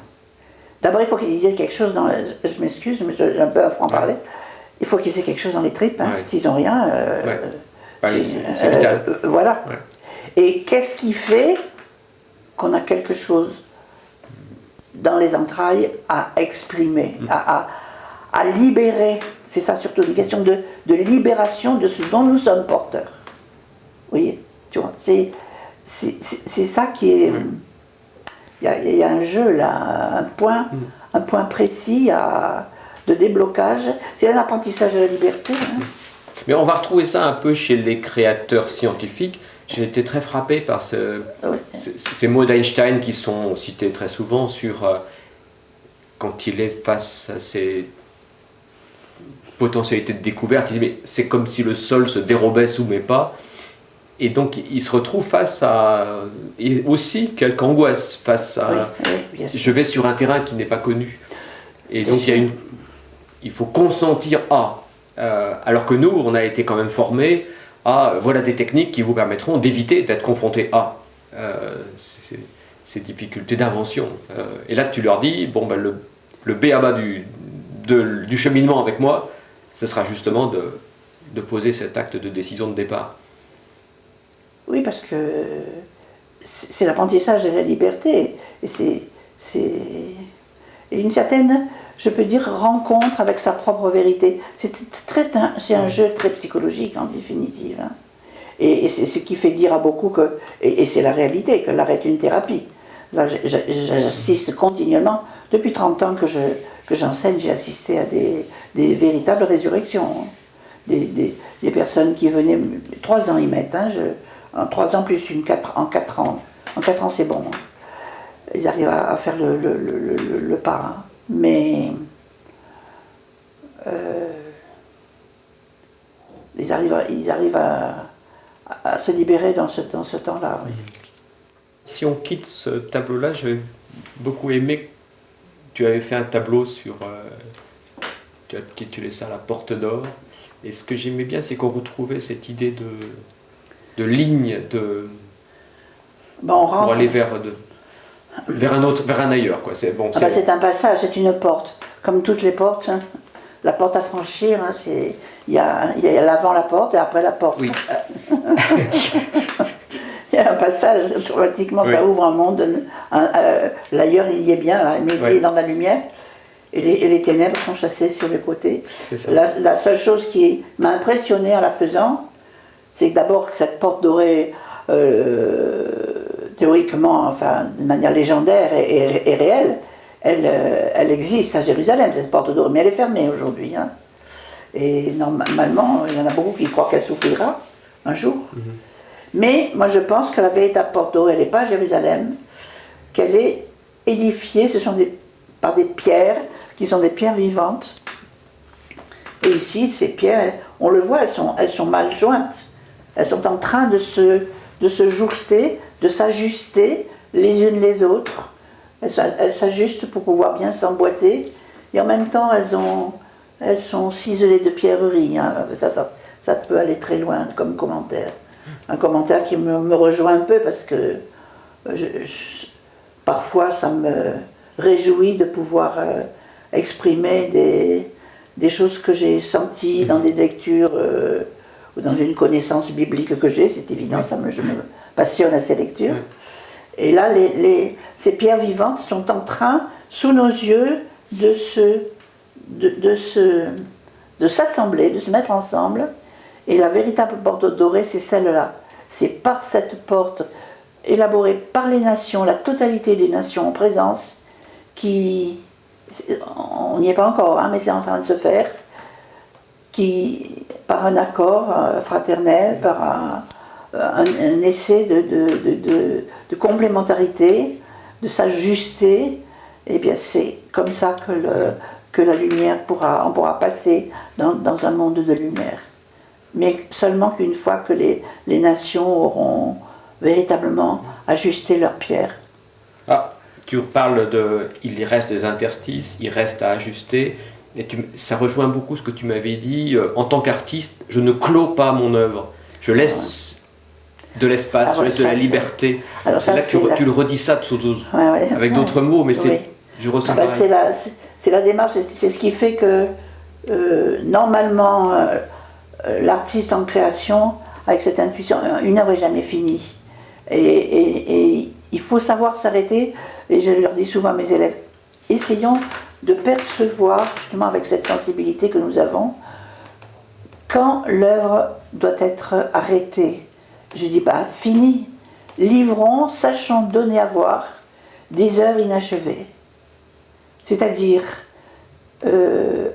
[SPEAKER 2] D'abord, il faut qu'ils disent quelque chose dans... Je m'excuse, mais j'ai un peu à en parler. Il faut qu'ils aient quelque chose dans les tripes. Hein. S'ils n'ont rien...
[SPEAKER 1] c'est vital.
[SPEAKER 2] Voilà.
[SPEAKER 1] Ouais.
[SPEAKER 2] Et qu'est-ce qui fait qu'on a quelque chose dans les entrailles à exprimer, à libérer? C'est ça surtout, une question de libération de ce dont nous sommes porteurs. Vous voyez, tu vois, c'est ça qui est... Il y a un jeu là, un point précis de déblocage. C'est un apprentissage de la liberté. Hein.
[SPEAKER 1] Mais on va retrouver ça un peu chez les créateurs scientifiques. J'ai été très frappé par ces mots d'Einstein qui sont cités très souvent sur quand il est face à ses potentialités de découverte. Il dit, mais c'est comme si le sol se dérobait sous mes pas. Et donc il se retrouve face à... Et aussi quelque angoisse face à... je vais sur un terrain qui n'est pas connu. Et donc il faut consentir à... alors que nous, on a été quand même formés à... Voilà des techniques qui vous permettront d'éviter d'être confrontés à ces difficultés d'invention. Et là, tu leur dis, le b.a.-ba du cheminement avec moi, ce sera justement de poser cet acte de décision de départ.
[SPEAKER 2] Oui, parce que c'est l'apprentissage de la liberté. Et c'est une certaine, je peux dire, rencontre avec sa propre vérité. C'est un jeu très psychologique, en définitive. Hein. Et c'est ce qui fait dire à beaucoup que, et c'est la réalité, que l'art est une thérapie. Là, j'assiste continuellement. Depuis 30 ans que j'enseigne, j'ai assisté à des véritables résurrections. Des personnes qui venaient, 3 ans ils mettent, hein, en 3 ans plus en 4 ans. En 4 ans c'est bon. Hein. Ils arrivent à faire le pas. Hein. Mais ils arrivent à se libérer dans ce temps-là. Oui.
[SPEAKER 1] Si on quitte ce tableau-là, j'avais beaucoup aimé, tu avais fait un tableau sur, tu as intitulé ça La Porte d'Or, et ce que j'aimais bien, c'est qu'on retrouvait cette idée de ligne,
[SPEAKER 2] on rentre,
[SPEAKER 1] pour aller vers un ailleurs. Quoi. C'est
[SPEAKER 2] c'est un passage, c'est une porte. comme toutes les portes, hein, la porte à franchir, hein, il y a l'avant la porte et après la porte.
[SPEAKER 1] Oui.
[SPEAKER 2] Il y a un passage, automatiquement
[SPEAKER 1] Oui.
[SPEAKER 2] ça ouvre un monde. L'ailleurs il y est bien, là, mais il
[SPEAKER 1] Oui.
[SPEAKER 2] est dans la lumière. Et les ténèbres sont chassées sur les côtés.
[SPEAKER 1] C'est ça.
[SPEAKER 2] La seule chose qui m'a impressionnée en la faisant, c'est que d'abord que cette porte dorée, théoriquement, enfin de manière légendaire et réelle, elle existe à Jérusalem, cette porte dorée, mais elle est fermée aujourd'hui. Hein. Et normalement, il y en a beaucoup qui croient qu'elle s'ouvrira un jour. Mais moi je pense que la véritable porte dorée, elle n'est pas à Jérusalem, qu'elle est édifiée, par des pierres, qui sont des pierres vivantes. Et ici, ces pierres, on le voit, elles sont mal jointes. Elles sont en train de se jouxter, de s'ajuster les unes les autres. Elles s'ajustent pour pouvoir bien s'emboîter. Et en même temps, elles sont ciselées de pierreries. Hein. Ça peut aller très loin comme commentaire. Un commentaire qui me rejoint un peu parce que parfois ça me réjouit de pouvoir exprimer des choses que j'ai senties dans des lectures ou dans une connaissance biblique que j'ai, c'est évident, je me passionne à ces lectures. Et là, ces pierres vivantes sont en train, sous nos yeux, de s'assembler, de se mettre ensemble. Et la véritable porte dorée, c'est celle-là. C'est par cette porte élaborée par les nations, la totalité des nations en présence, on n'y est pas encore, hein, mais c'est en train de se faire, qui, par un accord fraternel, par un essai de complémentarité, de s'ajuster, et bien c'est comme ça que la lumière on pourra passer dans un monde de lumière. Mais seulement qu'une fois que les nations auront véritablement ajusté leurs pierres.
[SPEAKER 1] Ah, tu parles il reste des interstices, il reste à ajuster, et ça rejoint beaucoup ce que tu m'avais dit. En tant qu'artiste, je ne clôt pas mon œuvre, je laisse de l'espace, je laisse de la liberté.
[SPEAKER 2] Alors ça,
[SPEAKER 1] là, tu le redis ça avec d'autres mots, mais je ressens pas.
[SPEAKER 2] C'est la démarche, c'est ce qui fait que normalement l'artiste en création, avec cette intuition, une œuvre n'est jamais finie. Et il faut savoir s'arrêter, et je leur dis souvent à mes élèves, essayons de percevoir, justement avec cette sensibilité que nous avons, quand l'œuvre doit être arrêtée. Je dis, fini, livrons, sachons donner à voir des œuvres inachevées. C'est-à-dire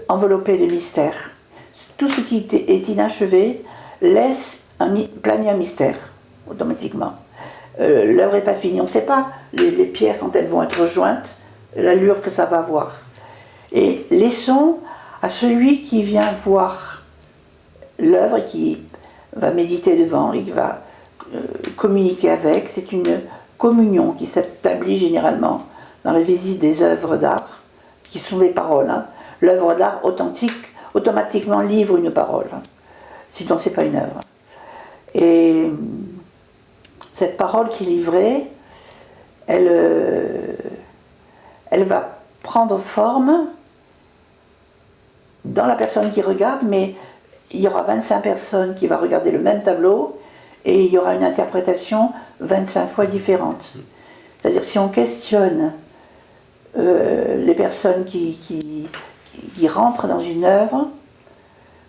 [SPEAKER 2] enveloppées de mystère. Tout ce qui est inachevé laisse planer un mystère, automatiquement. L'œuvre n'est pas finie, on ne sait pas les pierres quand elles vont être jointes, l'allure que ça va avoir. Et laissons à celui qui vient voir l'œuvre et qui va méditer devant et qui va communiquer avec, c'est une communion qui s'établit généralement dans la visite des œuvres d'art, qui sont des paroles. Hein. L'œuvre d'art authentique automatiquement livre une parole, hein. Sinon c'est pas une œuvre. Et cette parole qui est livrée, elle va prendre forme dans la personne qui regarde, mais il y aura 25 personnes qui vont regarder le même tableau et il y aura une interprétation 25 fois différente. C'est-à-dire si on questionne les personnes qui rentrent dans une œuvre,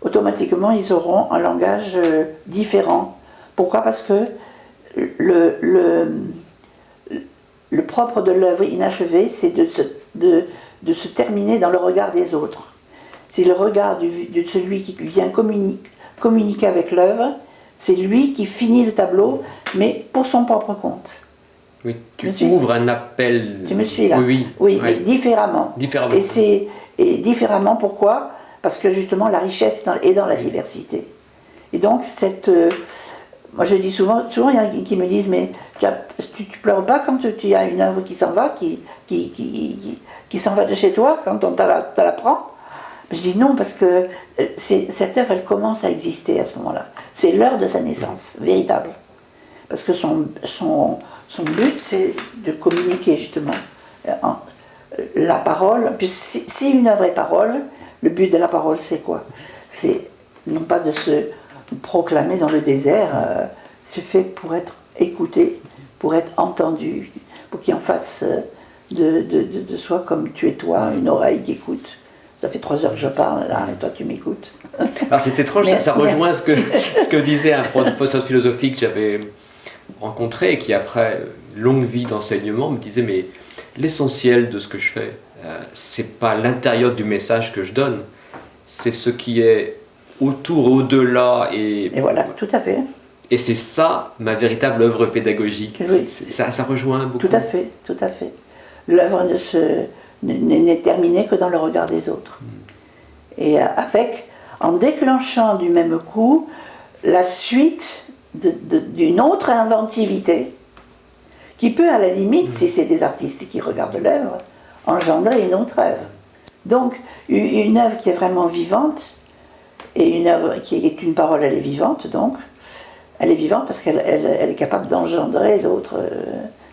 [SPEAKER 2] automatiquement ils auront un langage différent. Pourquoi ? Parce que le propre de l'œuvre inachevée, c'est de se terminer dans le regard des autres. C'est le regard de celui qui vient communiquer avec l'œuvre, c'est lui qui finit le tableau, mais pour son propre compte.
[SPEAKER 1] Oui, tu ouvres un appel.
[SPEAKER 2] Tu me suis là ? Oui, mais différemment. Et différemment, pourquoi ? Parce que justement, la richesse est dans la diversité. Et donc, moi je dis souvent, il y en a qui me disent, mais tu pleures pas quand tu as une œuvre qui s'en va, qui s'en va de chez toi, quand on te la prend ? Je dis non, parce que cette œuvre, elle commence à exister à ce moment-là. C'est l'heure de sa naissance, véritable. Parce que son but, c'est de communiquer, justement. la parole, puis si une œuvre est parole, le but de la parole c'est quoi? C'est non pas de se proclamer dans le désert, c'est fait pour être écouté, pour être entendu, pour qu'il en fasse de soi comme tu es toi, une oreille qui écoute. Ça fait 3 heures que je parle là, et toi tu m'écoutes.
[SPEAKER 1] Alors c'est étrange, ça rejoint ce que disait un professeur de philosophie que j'avais rencontré et qui après longue vie d'enseignement me disait mais l'essentiel de ce que je fais, c'est pas l'intérieur du message que je donne, c'est ce qui est autour, au-delà et
[SPEAKER 2] voilà, tout à fait.
[SPEAKER 1] Et c'est ça ma véritable œuvre pédagogique.
[SPEAKER 2] Oui,
[SPEAKER 1] ça rejoint beaucoup.
[SPEAKER 2] Tout à fait, tout à fait. L'œuvre n'est terminée que dans le regard des autres. Et en déclenchant du même coup la suite d'une autre inventivité qui peut à la limite, si c'est des artistes qui regardent l'œuvre, engendrer une autre œuvre. Donc une œuvre qui est vraiment vivante, et une œuvre qui est une parole, elle est vivante donc, elle est vivante parce qu'elle est capable d'engendrer d'autres.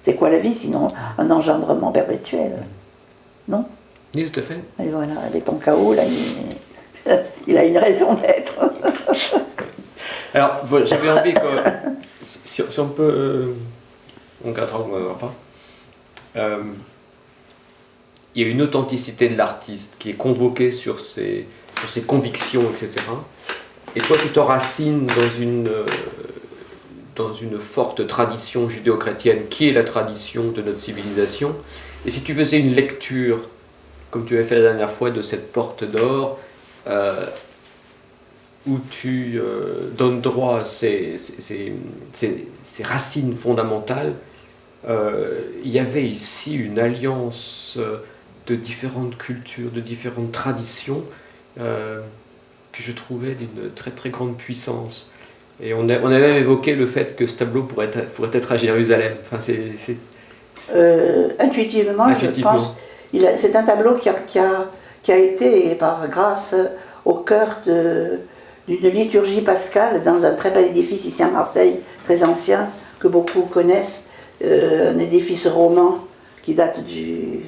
[SPEAKER 2] C'est quoi la vie sinon un engendrement perpétuel? Non?
[SPEAKER 1] Oui, tout à fait.
[SPEAKER 2] Et voilà, avec ton chaos, là, il a une raison d'être.
[SPEAKER 1] Alors, j'avais envie que. Si on peut. On gardera, on ne gardera pas. Il y a une authenticité de l'artiste qui est convoquée sur ses convictions, etc. Et toi, tu t'enracines dans une forte tradition judéo-chrétienne qui est la tradition de notre civilisation. Et si tu faisais une lecture, comme tu avais fait la dernière fois, de cette porte d'or, où tu donnes droit à ces racines fondamentales, il y avait ici une alliance de différentes cultures, de différentes traditions, que je trouvais d'une très très grande puissance. Et on avait même évoqué le fait que ce tableau pourrait être à Jérusalem. Enfin,
[SPEAKER 2] intuitivement, je pense. C'est un tableau qui a été, par grâce, au cœur d'une liturgie pascale dans un très bel édifice ici à Marseille, très ancien, que beaucoup connaissent, un édifice roman qui date des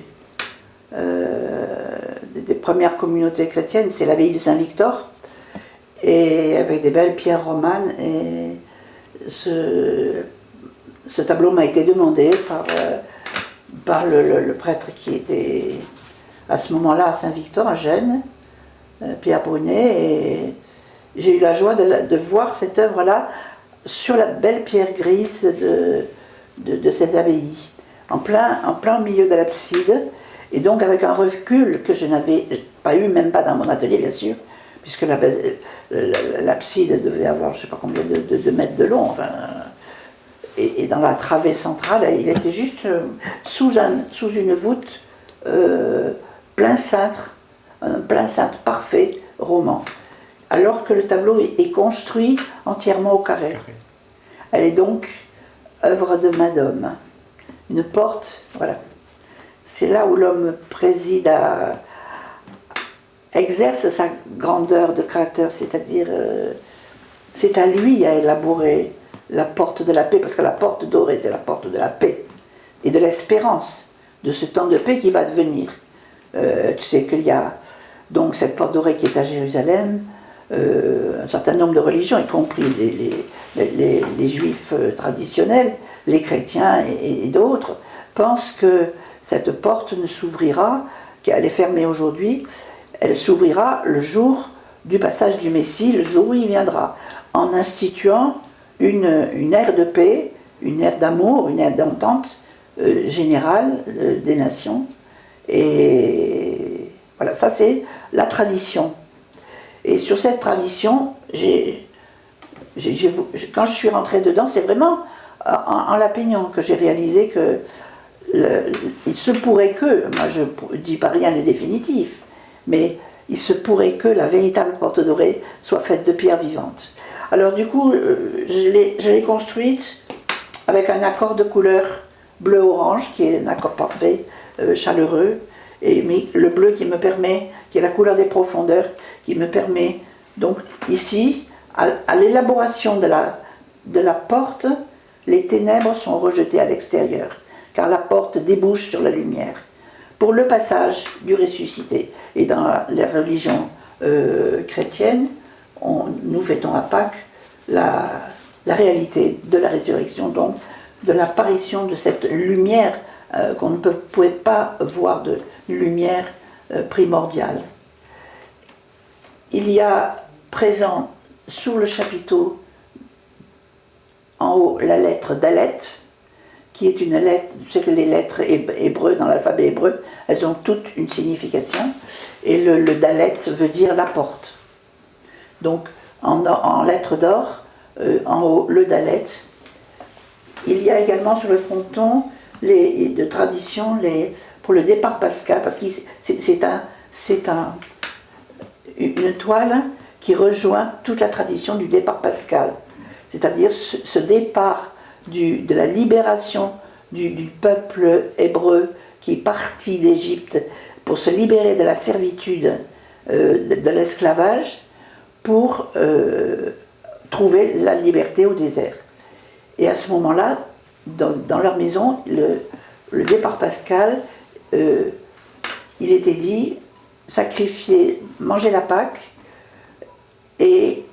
[SPEAKER 2] premières communautés chrétiennes, c'est l'abbaye de Saint-Victor, et avec des belles pierres romanes. Et ce tableau m'a été demandé par le prêtre qui était à ce moment-là à Saint-Victor, à Gênes, Pierre Brunet, et j'ai eu la joie de voir cette œuvre-là sur la belle pierre grise de cette abbaye, en plein milieu de l'abside, et donc avec un recul que je n'avais pas eu, même pas dans mon atelier bien sûr, puisque l'abside devait avoir je ne sais pas combien de 2 mètres de long, enfin, et dans la travée centrale, il était juste sous une voûte plein cintre, un plein cintre parfait, roman, alors que le tableau est construit entièrement au carré. Elle est donc œuvre de Madame, une porte, voilà. C'est là où l'homme préside exerce sa grandeur de créateur, c'est-à-dire c'est à lui à élaborer la porte de la paix, parce que la porte dorée c'est la porte de la paix et de l'espérance, de ce temps de paix qui va devenir. Tu sais qu'il y a donc cette porte dorée qui est à Jérusalem, un certain nombre de religions, y compris les juifs traditionnels, les chrétiens et d'autres, pensent que cette porte ne s'ouvrira, qu'elle est fermée aujourd'hui, elle s'ouvrira le jour du passage du Messie, le jour où il viendra, en instituant une ère de paix, une ère d'amour, une ère d'entente générale des nations. Et voilà, ça c'est la tradition. Et sur cette tradition, quand je suis rentrée dedans, c'est vraiment en la peignant que j'ai réalisé que il se pourrait que, moi je ne dis pas rien de définitif, mais il se pourrait que la véritable porte dorée soit faite de pierres vivantes. Alors du coup, je l'ai construite avec un accord de couleur bleu-orange, qui est un accord parfait, chaleureux, mais le bleu qui me permet, qui est la couleur des profondeurs, qui me permet, donc ici, à l'élaboration de la porte, les ténèbres sont rejetées à l'extérieur, car la porte débouche sur la lumière. pour le passage du ressuscité. Et dans la religion chrétienne, nous fêtons à Pâques la réalité de la résurrection, donc de l'apparition de cette lumière qu'on ne pouvait pas voir, de lumière primordiale. Il y a présent sous le chapiteau, en haut, la lettre Dalet, qui est une lettre, tu sais que les lettres hébreux, dans l'alphabet hébreu, elles ont toutes une signification, et le Dalet veut dire la porte. Donc, en lettres d'or, en haut, le Dalet. Il y a également sur le fronton, de tradition, pour le départ pascal, parce que c'est une toile qui rejoint toute la tradition du départ pascal. C'est-à-dire ce départ de la libération du peuple hébreu qui est parti d'Égypte pour se libérer de la servitude, de l'esclavage, pour trouver la liberté au désert. Et à ce moment-là, dans leur maison, le départ pascal, il était dit, sacrifier, manger la Pâque et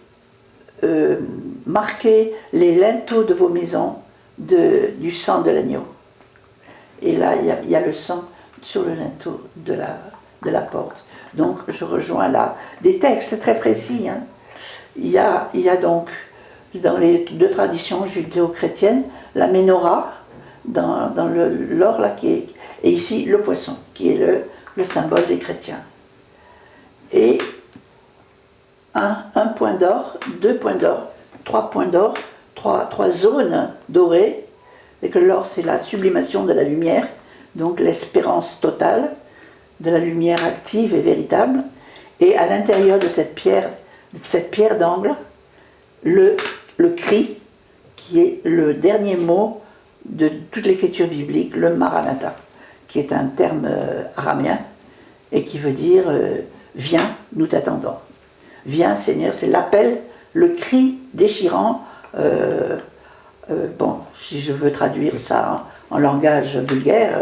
[SPEAKER 2] marquer les linteaux de vos maisons du sang de l'agneau. Et là, il y a le sang sur le linteau de la porte. Donc, je rejoins là des textes très précis. Hein. Il y a donc, dans les deux traditions judéo-chrétiennes, la menorah, dans l'or, là, et ici, le poisson, qui est le symbole des chrétiens. Et un point d'or, 2 points d'or, 3 points d'or, trois zones dorées, et que l'or c'est la sublimation de la lumière, donc l'espérance totale de la lumière active et véritable, et à l'intérieur de cette pierre d'angle, le cri, qui est le dernier mot de toute l'écriture biblique, le Maranatha, qui est un terme araméen, et qui veut dire viens, nous t'attendons. Viens Seigneur, c'est l'appel, le cri déchirant. Bon, si je veux traduire ça en langage vulgaire,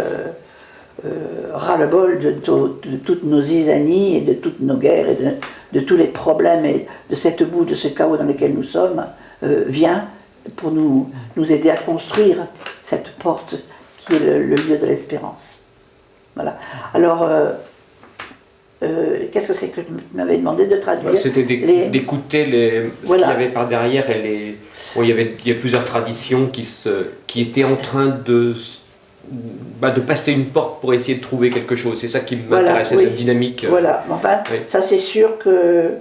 [SPEAKER 2] ras-le-bol de toutes nos zizanies et de toutes nos guerres et de tous les problèmes et de cette boue, de ce chaos dans lequel nous sommes, viens pour nous aider à construire cette porte qui est le lieu de l'espérance. Voilà. Alors, qu'est-ce que c'est que tu m'avais demandé de traduire?
[SPEAKER 1] C'était d'écouter ce qu'il y avait par derrière. Et il y a plusieurs traditions qui étaient en train de passer une porte pour essayer de trouver quelque chose. C'est ça qui m'intéressait, cette dynamique.
[SPEAKER 2] Voilà, enfin, oui. Ça c'est sûr que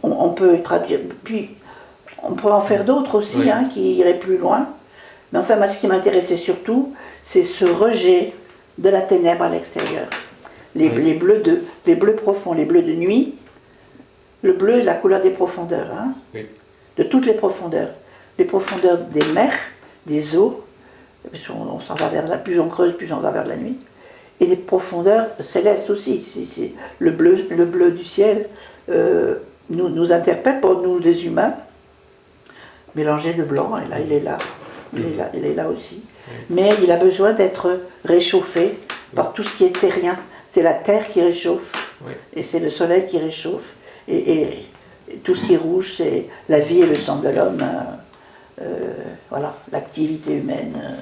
[SPEAKER 2] on peut traduire. Puis, on pourrait en faire d'autres aussi, oui. Qui iraient plus loin. Mais enfin, moi, ce qui m'intéressait surtout, c'est ce rejet de la ténèbre à l'extérieur. Les bleus profonds, les bleus de nuit. Le bleu est la couleur des profondeurs, oui. De toutes les profondeurs. Les profondeurs des mers, des eaux, on s'en va vers plus on creuse, plus on va vers la nuit. Et les profondeurs célestes aussi. C'est le bleu du ciel nous interpelle pour nous les humains. Mélanger le blanc, et là il est là. Il est là aussi. Mais il a besoin d'être réchauffé par tout ce qui est terrien. C'est la terre qui réchauffe, oui. Et c'est le soleil qui réchauffe. Et tout ce qui est rouge, c'est la vie et le sang de l'homme. Voilà, l'activité humaine.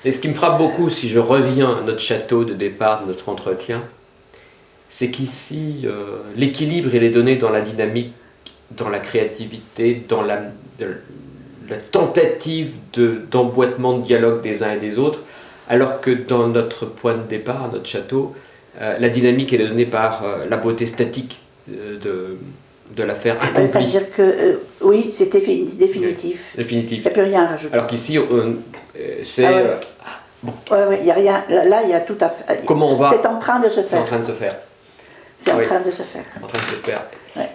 [SPEAKER 1] Et ce qui me frappe beaucoup, si je reviens à notre château de départ, de notre entretien, c'est qu'ici, l'équilibre il est donné dans la dynamique, dans la créativité, dans la tentative d'emboîtement de dialogue des uns et des autres, alors que dans notre point de départ, notre château, la dynamique elle est donnée par la beauté statique de l'affaire accomplie.
[SPEAKER 2] Ça veut dire que, oui, c'est définitif.
[SPEAKER 1] Définitif.
[SPEAKER 2] Il n'y a plus rien à rajouter.
[SPEAKER 1] Alors qu'ici, c'est...
[SPEAKER 2] bon. Oui, il n'y a rien. Là, il y a tout à fait...
[SPEAKER 1] Comment on va...
[SPEAKER 2] C'est en train de se faire.
[SPEAKER 1] C'est en train de se faire.
[SPEAKER 2] C'est en train de se faire.
[SPEAKER 1] En train de se faire.
[SPEAKER 2] Ouais.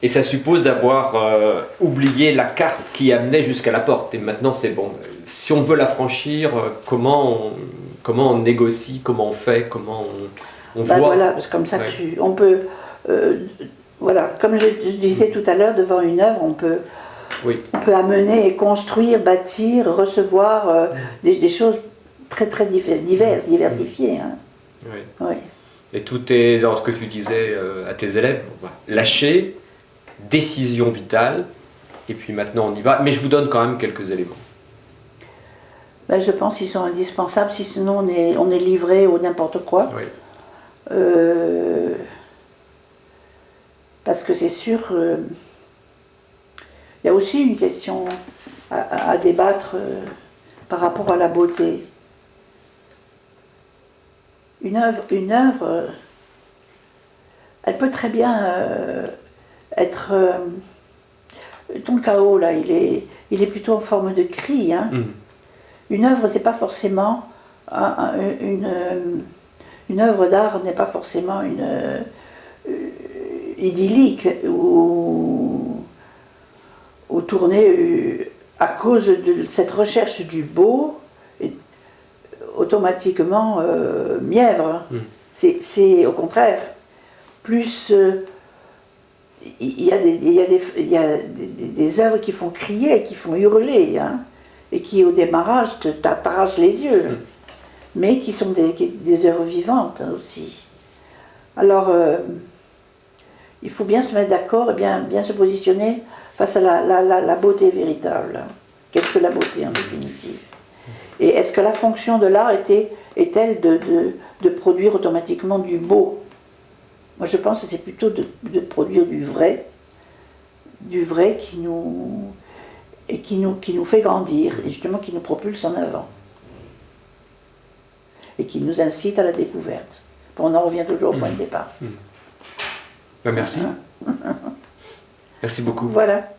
[SPEAKER 1] Et ça suppose d'avoir oublié la carte qui amenait jusqu'à la porte. Et maintenant, c'est bon. Si on veut la franchir, comment on négocie, comment on fait, comment on voit.
[SPEAKER 2] Voilà, parce que comme ça, on peut... voilà, comme je disais tout à l'heure, devant une œuvre, on peut amener et construire, bâtir, recevoir des choses très très diversifiées. Hein.
[SPEAKER 1] Oui.
[SPEAKER 2] Oui.
[SPEAKER 1] Et tout est dans ce que tu disais à tes élèves. Lâcher, décision vitale, et puis maintenant on y va. Mais je vous donne quand même quelques éléments.
[SPEAKER 2] Ben, je pense qu'ils sont indispensables, si sinon on est livré au n'importe quoi.
[SPEAKER 1] Oui.
[SPEAKER 2] Parce que c'est sûr, il y a aussi une question à débattre par rapport à la beauté. Une œuvre, elle peut très bien être... ton chaos, là, il est plutôt en forme de cri. Hein. Une œuvre, c'est pas forcément... une œuvre d'art n'est pas forcément idyllique ou tournée à cause de cette recherche du beau, automatiquement mièvre. C'est au contraire plus... il y a des œuvres qui font crier, qui font hurler, hein, et qui au démarrage t'arrachent les yeux, mais qui sont des œuvres vivantes hein, aussi. Alors, il faut bien se mettre d'accord et bien se positionner face à la beauté véritable. Qu'est-ce que la beauté en définitive? Et est-ce que la fonction de l'art est-elle de produire automatiquement du beau? Moi je pense que c'est plutôt de produire du vrai qui nous fait grandir, et justement qui nous propulse en avant. Et qui nous incite à la découverte. On en revient toujours au point de départ.
[SPEAKER 1] Ben, merci. Merci beaucoup.
[SPEAKER 2] Voilà.